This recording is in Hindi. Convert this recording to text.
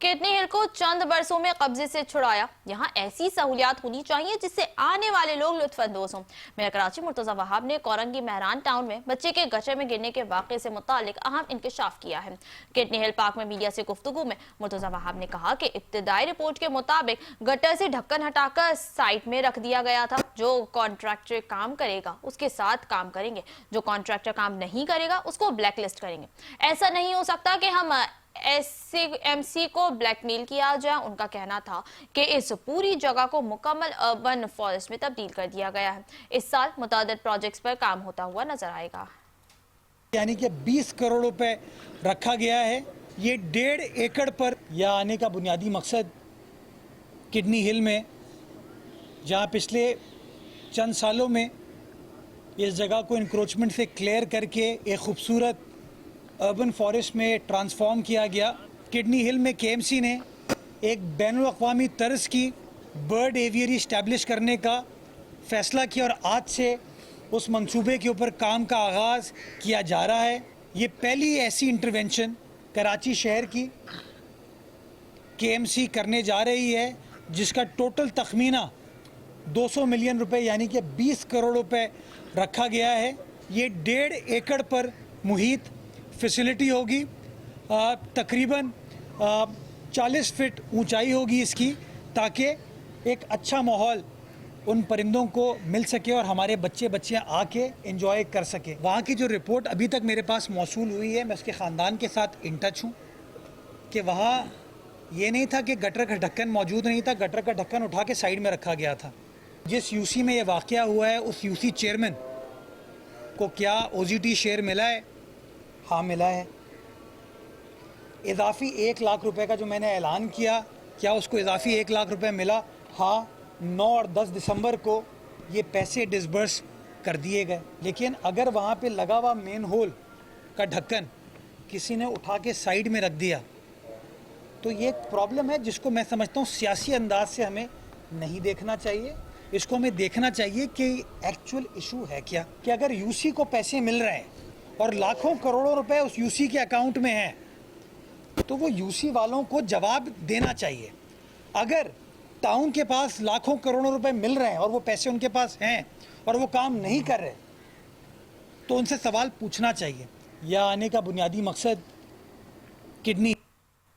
किडनी हिल को चंद बरसों में कब्जे से छुड़ाया। यहाँ ऐसी सहूलियात होनी चाहिए जिससे आने वाले लोग लुत्फानंदोज हों। मेयर कराची मुर्तजा वहाब ने कोरंगी मेहरान टाउन में बच्चे के गटर में गिरने के वाक़े से मुतालिक अहम इंकशाफ किया है। किडनी हिल पार्क में मीडिया से गुफ्तगू में मुर्तजा वहाब ने कहा कि इब्तिदाई रिपोर्ट के मुताबिक गटर से ढक्कन हटाकर साइड में रख दिया गया था। जो कॉन्ट्रैक्टर काम करेगा उसके साथ काम करेंगे, जो कॉन्ट्रैक्टर काम नहीं करेगा उसको ब्लैक लिस्ट करेंगे। ऐसा नहीं हो सकता कि हम एमसी को ब्लैकमेल किया जाए। उनका कहना था कि इस पूरी जगह को मुकम्मल अर्बन फॉरेस्ट में तब्दील कर दिया गया है। इस साल मुतादिद प्रोजेक्ट्स पर काम होता हुआ नजर आएगा। यानी कि 20 करोड़ रुपए रखा गया है। ये 1.5 एकड़ पर यह आने का बुनियादी मकसद किडनी हिल में, जहां पिछले चंद सालों में इस जगह को इंक्रोचमेंट से क्लियर करके एक खूबसूरत अर्बन फॉरेस्ट में ट्रांसफॉर्म किया गया। किडनी हिल में केएमसी ने एक बैनुल-अक़वामी तर्ज की बर्ड एवियरी इस्टेब्लिश करने का फ़ैसला किया और आज से उस मंसूबे के ऊपर काम का आगाज़ किया जा रहा है। ये पहली ऐसी इंटरवेंशन कराची शहर की केएमसी करने जा रही है जिसका टोटल तखमीना 200 मिलियन रुपए यानी कि 20 करोड़ रुपए रखा गया है। ये 1.5 एकड़ पर मुहित फैसिलिटी होगी। तकरीबन 40 फीट ऊंचाई होगी इसकी, ताकि एक अच्छा माहौल उन परिंदों को मिल सके और हमारे बच्चे बच्चियां आके एंजॉय कर सके। वहाँ की जो रिपोर्ट अभी तक मेरे पास मौसूल हुई है, मैं उसके ख़ानदान के साथ इन टच हूँ कि वहाँ ये नहीं था कि गटर का ढक्कन मौजूद नहीं था, गटर का ढक्कन उठा के साइड में रखा गया था। जिस यूसी में ये वाक़या हुआ है उस यूसी चेयरमैन को क्या ओजीटी शेयर मिला है? हाँ मिला है। इजाफ़ी 1 लाख रुपए का जो मैंने ऐलान किया, क्या उसको इजाफ़ी 1 लाख रुपए मिला? हाँ, 9 और 10 दिसंबर को ये पैसे डिसबर्स कर दिए गए। लेकिन अगर वहाँ पे लगा हुआ मेन होल का ढक्कन किसी ने उठा के साइड में रख दिया तो ये एक प्रॉब्लम है जिसको मैं समझता हूँ सियासी अंदाज से हमें नहीं देखना चाहिए। इसको हमें देखना चाहिए कि एक्चुअल इशू है क्या, कि अगर यूसी को पैसे मिल रहे हैं और लाखों करोड़ों रुपए उस यूसी के अकाउंट में हैं तो वो यूसी वालों को जवाब देना चाहिए। अगर टाउन के पास लाखों करोड़ों रुपए मिल रहे हैं और वो पैसे उनके पास हैं और वो काम नहीं कर रहे तो उनसे सवाल पूछना चाहिए। यह आने का बुनियादी मकसद किडनी